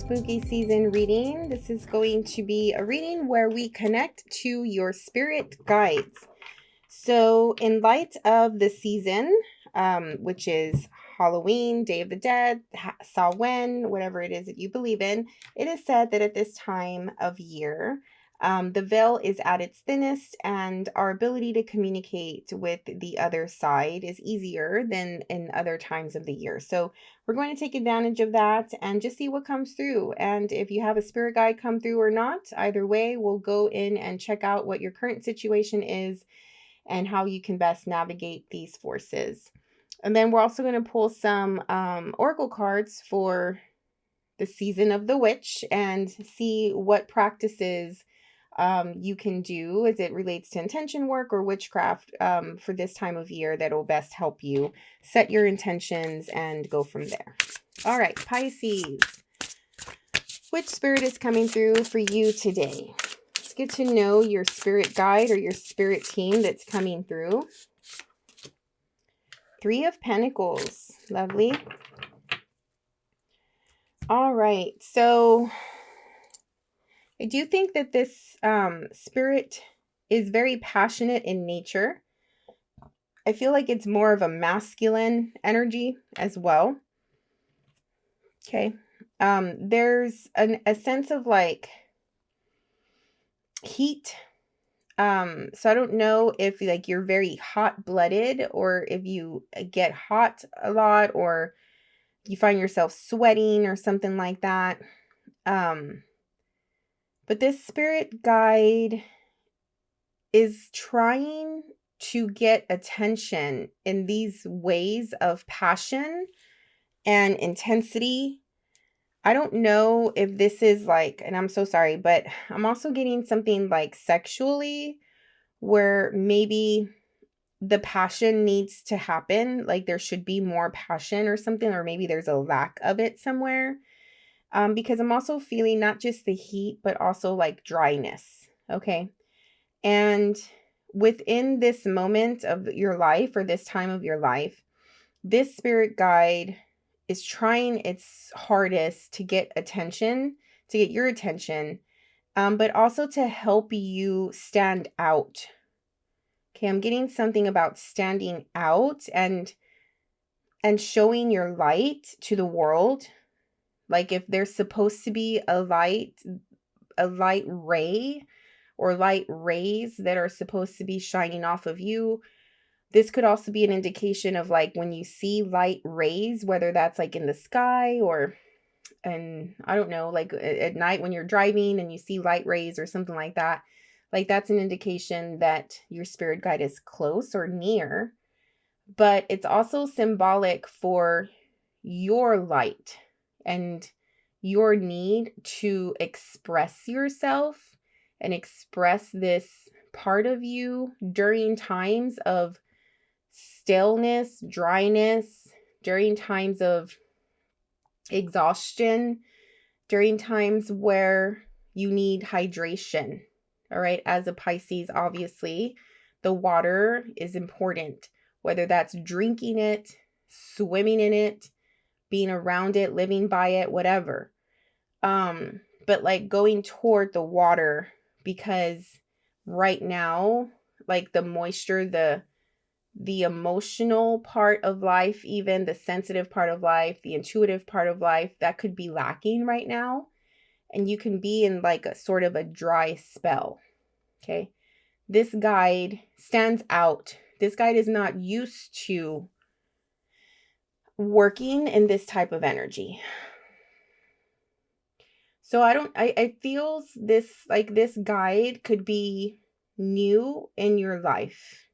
spooky season reading. This is going to be a reading where we connect to your spirit guides. So in light of the season, which is Halloween, Day of the Dead, Samhain, whatever it is that you believe in, it is said that at this time of year, the veil is at its thinnest and our ability to communicate with the other side is easier than in other times of the year. So we're going to take advantage of that and just see what comes through. And if you have a spirit guide come through or not, either way, we'll go in and check out what your current situation is and how you can best navigate these forces. And then we're also going to pull some oracle cards for the season of the witch and see what practices you can do as it relates to intention work or witchcraft for this time of year that will best help you set your intentions and go from there. All right, Pisces. Which spirit is coming through for you today? Let's get to know your spirit guide or your spirit team that's coming through. 3 of Pentacles. Lovely. All right, so I do think that this spirit is very passionate in nature. I feel like it's more of a masculine energy as well. Okay. There's a sense of like heat. So I don't know if like you're very hot-blooded or if you get hot a lot or you find yourself sweating or something like that. But this spirit guide is trying to get attention in these ways of passion and intensity. I don't know if this is like, and I'm so sorry, but I'm also getting something like sexually where maybe the passion needs to happen. Like there should be more passion or something, or maybe there's a lack of it somewhere. Because I'm also feeling not just the heat, but also like dryness. Okay. And within this moment of your life or this time of your life, this spirit guide is trying its hardest to get attention, to get your attention, but also to help you stand out. Okay, I'm getting something about standing out and showing your light to the world. Like if there's supposed to be a light ray or light rays that are supposed to be shining off of you, this could also be an indication of like when you see light rays, whether that's like in the sky or, and I don't know, like at night when you're driving and you see light rays or something like that, like that's an indication that your spirit guide is close or near. But it's also symbolic for your light and your need to express yourself and express this part of you during times of staleness, dryness, during times of exhaustion, during times where you need hydration. All right, as a Pisces, obviously, the water is important, whether that's drinking it, swimming in it, being around it, living by it, whatever. But like going toward the water, because right now, like the moisture, the emotional part of life, even the sensitive part of life, the intuitive part of life, that could be lacking right now. And you can be in like a sort of a dry spell. Okay. This guide stands out. This guide is not used to working in this type of energy. So I feel this guide could be new in your life.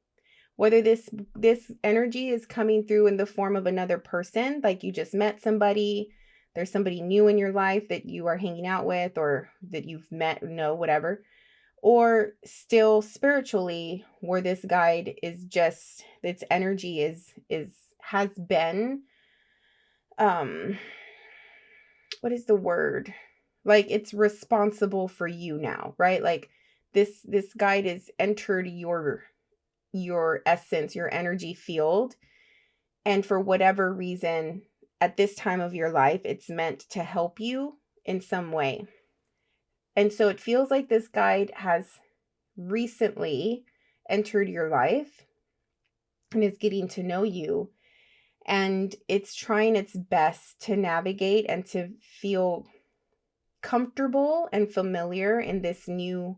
Whether this energy is coming through in the form of another person, like you just met somebody, there's somebody new in your life that you are hanging out with or that you've met, whatever. Or still spiritually, where this guide is just, its energy has been, what is the word? Like it's responsible for you now, right? Like this guide has entered your essence, your energy field. And for whatever reason, at this time of your life, it's meant to help you in some way. And so it feels like this guide has recently entered your life and is getting to know you. And it's trying its best to navigate and to feel comfortable and familiar in this new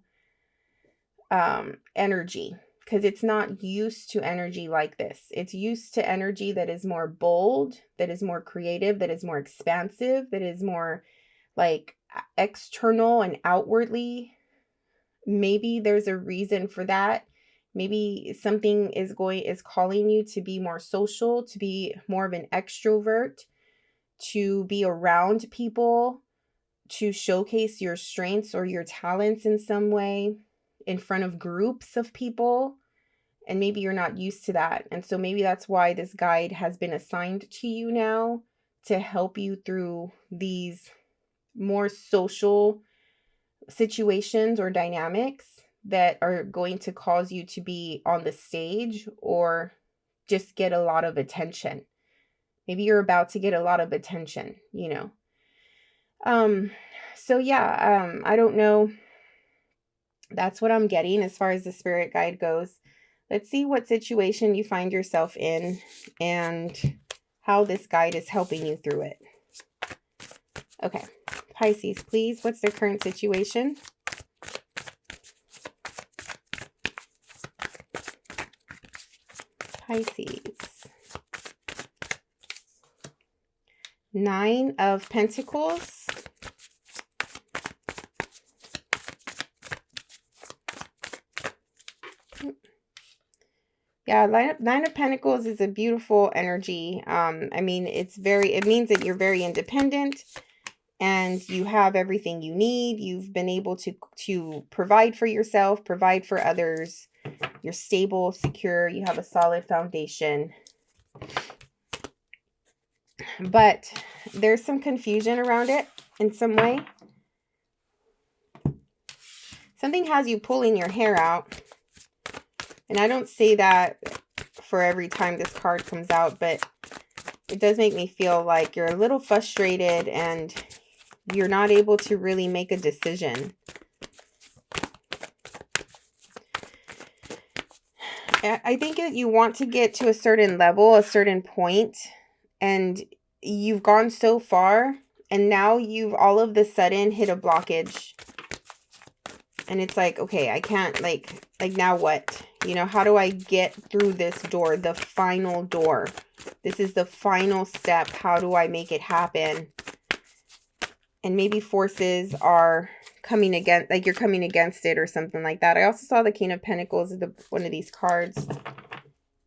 energy, because it's not used to energy like this. It's used to energy that is more bold, that is more creative, that is more expansive, that is more like external and outwardly. Maybe there's a reason for that. Maybe something is calling you to be more social, to be more of an extrovert, to be around people, to showcase your strengths or your talents in some way in front of groups of people. And maybe you're not used to that. And so maybe that's why this guide has been assigned to you now, to help you through these more social situations or dynamics that are going to cause you to be on the stage or just get a lot of attention. Maybe you're about to get a lot of attention, you know. So yeah, I don't know. That's what I'm getting as far as the spirit guide goes. Let's see what situation you find yourself in and how this guide is helping you through it. Okay, Pisces, please. What's their current situation? Pisces. 9 of Pentacles. Yeah, Nine of Pentacles is a beautiful energy. I mean, it means that you're very independent and you have everything you need. You've been able to provide for yourself, provide for others. You're stable, secure, you have a solid foundation. But there's some confusion around it in some way. Something has you pulling your hair out. And I don't say that for every time this card comes out, but it does make me feel like you're a little frustrated and you're not able to really make a decision. I think that you want to get to a certain level, a certain point, and you've gone so far, and now you've all of the sudden hit a blockage. And it's like, okay, I can't, like now what? You know, how do I get through this door, the final door? This is the final step. How do I make it happen? And maybe forces are coming against, like you're coming against it or something like that. I also saw the King of Pentacles as one of these cards.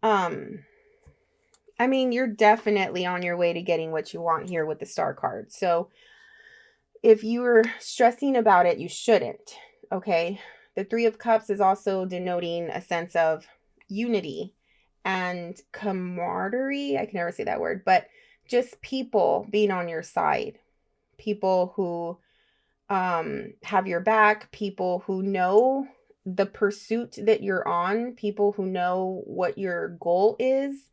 I mean, you're definitely on your way to getting what you want here with the Star card. So if you're stressing about it, you shouldn't. Okay. The Three of Cups is also denoting a sense of unity and camaraderie. I can never say that word, but just people being on your side. People who have your back, people who know the pursuit that you're on, people who know what your goal is,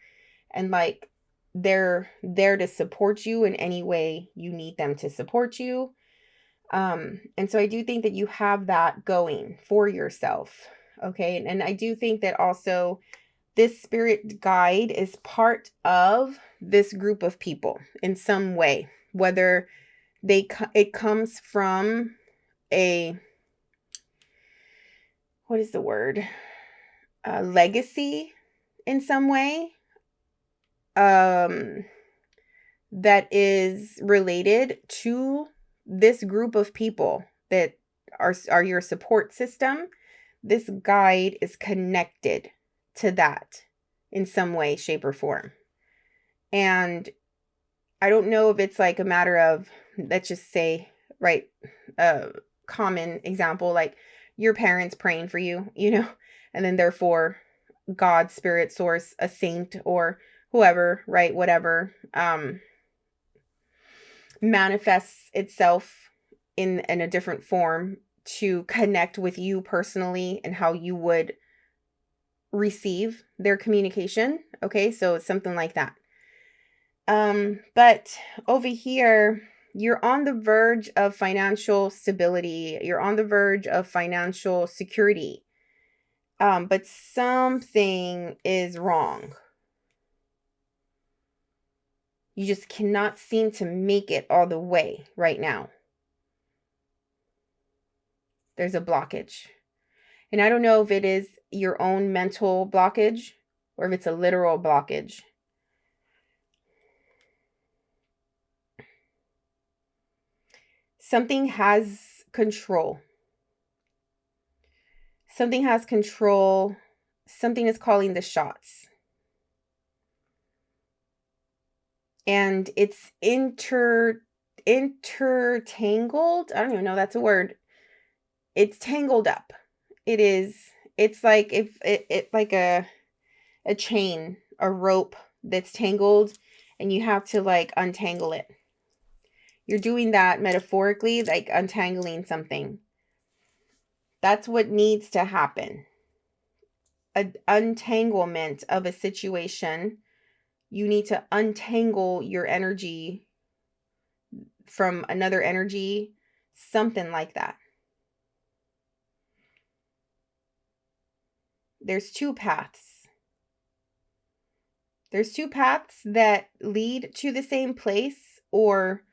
and like they're there to support you in any way you need them to support you. And so I do think that you have that going for yourself. Okay. And I do think that also this spirit guide is part of this group of people in some way, whether it comes from a, what is the word? A legacy in some way, that is related to this group of people that are your support system. This guide is connected to that in some way, shape, or form. And I don't know if it's like a matter of, let's just say, right, common example, like your parents praying for you, you know, and then therefore God, spirit, source, a saint, or whoever, right, whatever, manifests itself in a different form to connect with you personally and how you would receive their communication. Okay, so it's something like that. But over here, you're on the verge of financial stability. You're on the verge of financial security. But something is wrong. You just cannot seem to make it all the way right now. There's a blockage. And I don't know if it is your own mental blockage or if it's a literal blockage. Something has control. Something has control. Something is calling the shots. And it's intertangled. I don't even know if that's a word. It's tangled up. It is. It's like if it like a chain, a rope that's tangled, and you have to like untangle it. You're doing that metaphorically, like untangling something. That's what needs to happen. An untanglement of a situation. You need to untangle your energy from another energy, something like that. There's two paths. There's two paths that lead to the same place, or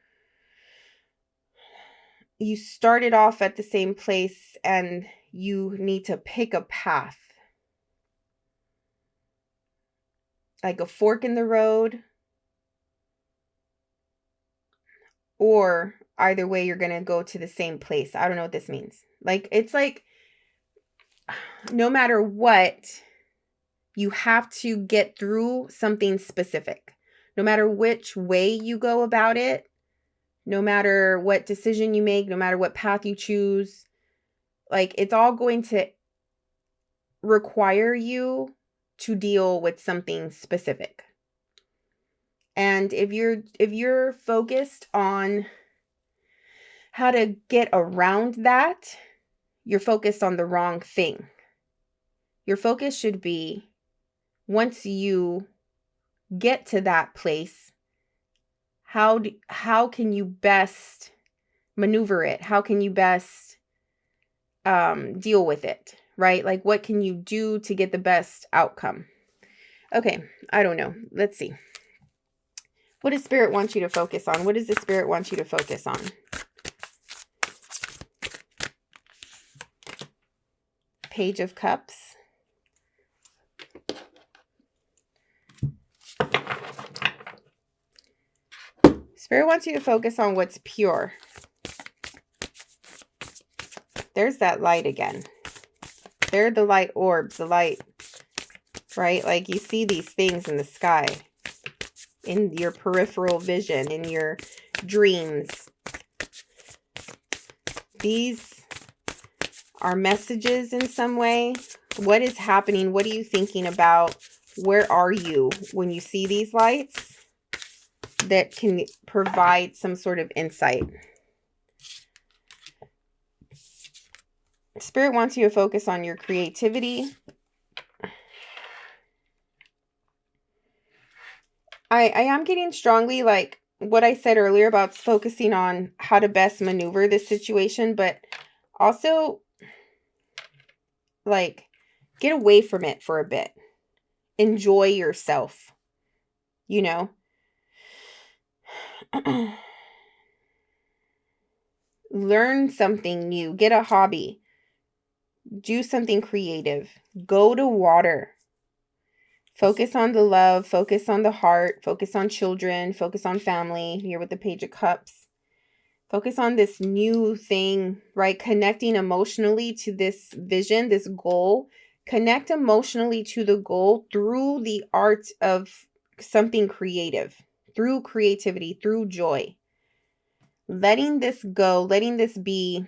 you started off at the same place and you need to pick a path. Like a fork in the road. Or either way, you're going to go to the same place. I don't know what this means. Like, it's like, no matter what, you have to get through something specific. No matter which way you go about it, no matter what decision you make, no matter what path you choose, like, it's all going to require you to deal with something specific. And if you're focused on how to get around that, you're focused on the wrong thing. Your focus should be, once you get to that place, how can you best maneuver it? How can you best deal with it, right? Like, what can you do to get the best outcome? Okay, I don't know. Let's see. What does Spirit want you to focus on? What does the Spirit want you to focus on? Page of Cups. Spirit wants you to focus on what's pure. There's that light again. There are the light orbs, the light, right? Like, you see these things in the sky, in your peripheral vision, in your dreams. These are messages in some way. What is happening? What are you thinking about? Where are you when you see these lights that can provide some sort of insight? Spirit wants you to focus on your creativity. I am getting strongly, like what I said earlier about focusing on how to best maneuver this situation, but also, like, get away from it for a bit. Enjoy yourself, you know? Learn something new. Get a hobby. Do something creative. Go to water. Focus on the love. Focus on the heart. Focus on children. Focus on family. Here with the Page of Cups. Focus on this new thing, right? Connecting emotionally to this vision, this goal. Connect emotionally to the goal through the art of something creative, through creativity, through joy. Letting this go, letting this be,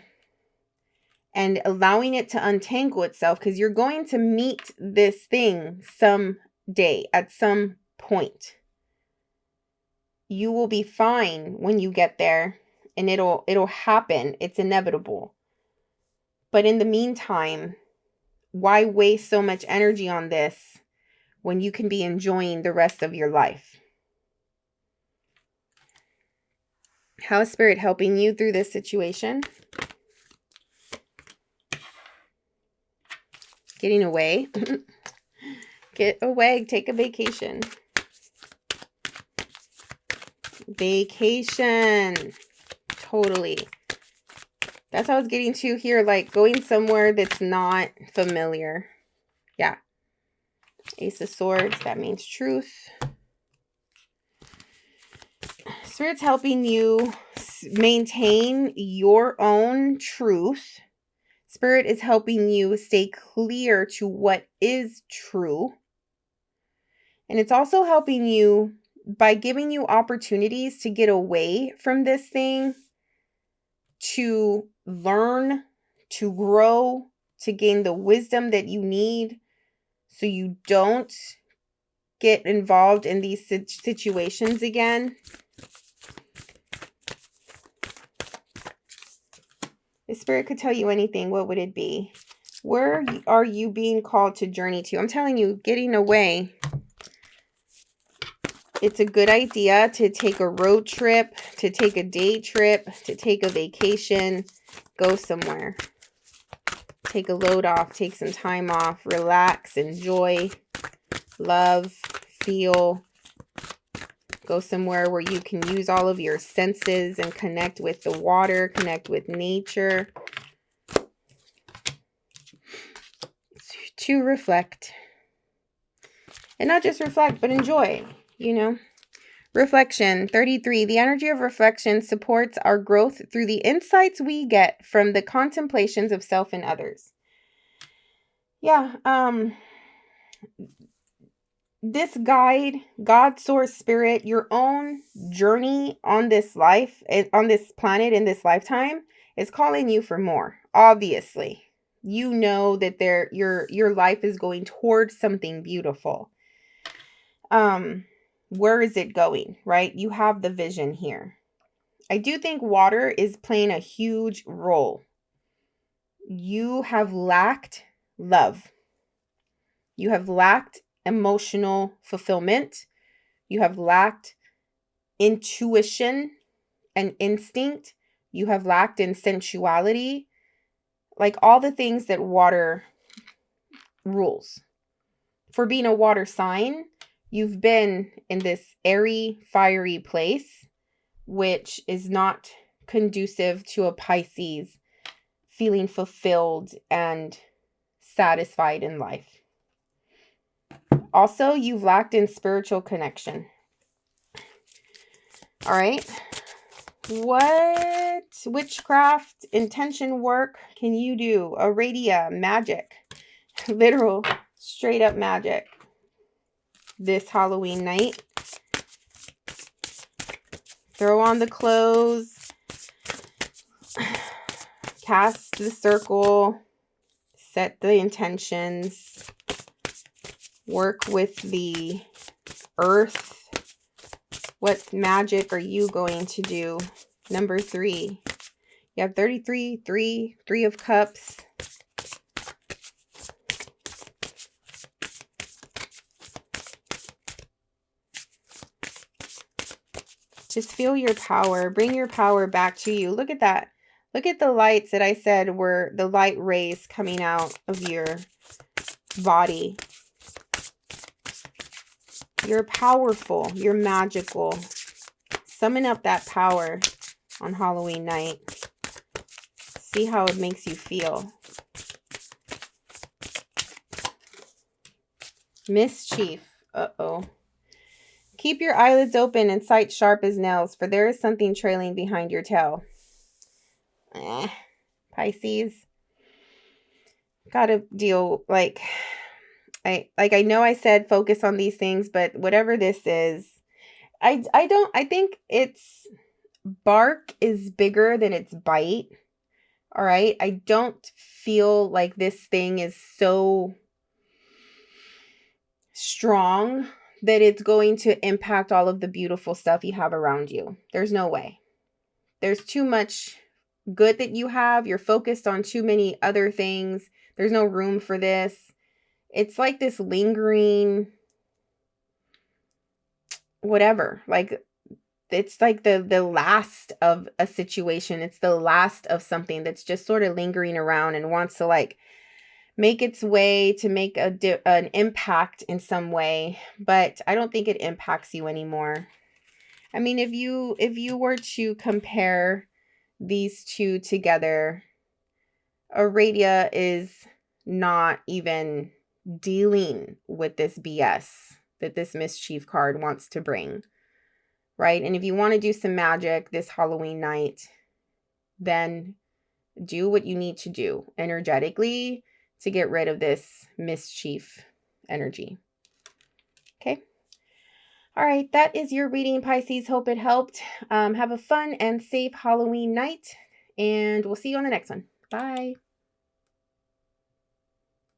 and allowing it to untangle itself, because you're going to meet this thing someday, at some point. You will be fine when you get there, and it'll happen. It's inevitable. But in the meantime, why waste so much energy on this when you can be enjoying the rest of your life? How is Spirit helping you through this situation? Getting away. Get away. Take a vacation. Vacation. Totally. That's what I was getting to here. Like going somewhere that's not familiar. Yeah. Ace of Swords. That means truth. Spirit's helping you maintain your own truth. Spirit is helping you stay clear to what is true. And it's also helping you by giving you opportunities to get away from this thing, to learn, to grow, to gain the wisdom that you need so you don't get involved in these situations again. If Spirit could tell you anything, what would it be? Where are you being called to journey to? I'm telling you, getting away. It's a good idea to take a road trip, to take a day trip, to take a vacation, go somewhere. Take a load off, take some time off, relax, enjoy, love, feel. Go somewhere where you can use all of your senses and connect with the water, connect with nature. To reflect. And not just reflect, but enjoy, you know. Reflection, 33. The energy of reflection supports our growth through the insights we get from the contemplations of self and others. Yeah, this guide, God, source, spirit, your own journey on this life, on this planet in this lifetime is calling you for more. Obviously, you know that your life is going towards something beautiful. Where is it going, right? You have the vision here. I do think water is playing a huge role. You have lacked love. You have lacked emotional fulfillment. You have lacked intuition and instinct. You have lacked in sensuality. Like all the things that water rules. For being a water sign, you've been in this airy, fiery place, which is not conducive to a Pisces feeling fulfilled and satisfied in life. Also, you've lacked in spiritual connection. All right. What witchcraft, intention work can you do? Aradia, magic, literal, straight up magic this Halloween night. Throw on the clothes, cast the circle, set the intentions, work with the earth. What magic are you going to do? Number 3. You have 33, 3 of cups. Just feel your power. Bring your power back to you. Look at that. Look at the lights that I said were the light rays coming out of your body. You're powerful. You're magical. Summon up that power on Halloween night. See how it makes you feel. Mischief. Uh-oh. Keep your eyelids open and sight sharp as nails, for there is something trailing behind your tail. Pisces. Gotta deal, I know I said focus on these things, but whatever this is, I think its bark is bigger than its bite. All right. I don't feel like this thing is so strong that it's going to impact all of the beautiful stuff you have around you. There's no way. There's too much good that you have. You're focused on too many other things. There's no room for this. It's like this lingering whatever. Like it's like the last of a situation. It's the last of something that's just sort of lingering around and wants to like make its way to make an impact in some way, but I don't think it impacts you anymore. I mean, if you were to compare these two together, Aradia is not even dealing with this BS that this mischief card wants to bring, right? And if you want to do some magic this Halloween night, then do what you need to do energetically to get rid of this mischief energy. Okay. All right. That is your reading, Pisces. Hope it helped. Have a fun and safe Halloween night, and we'll see you on the next one. Bye.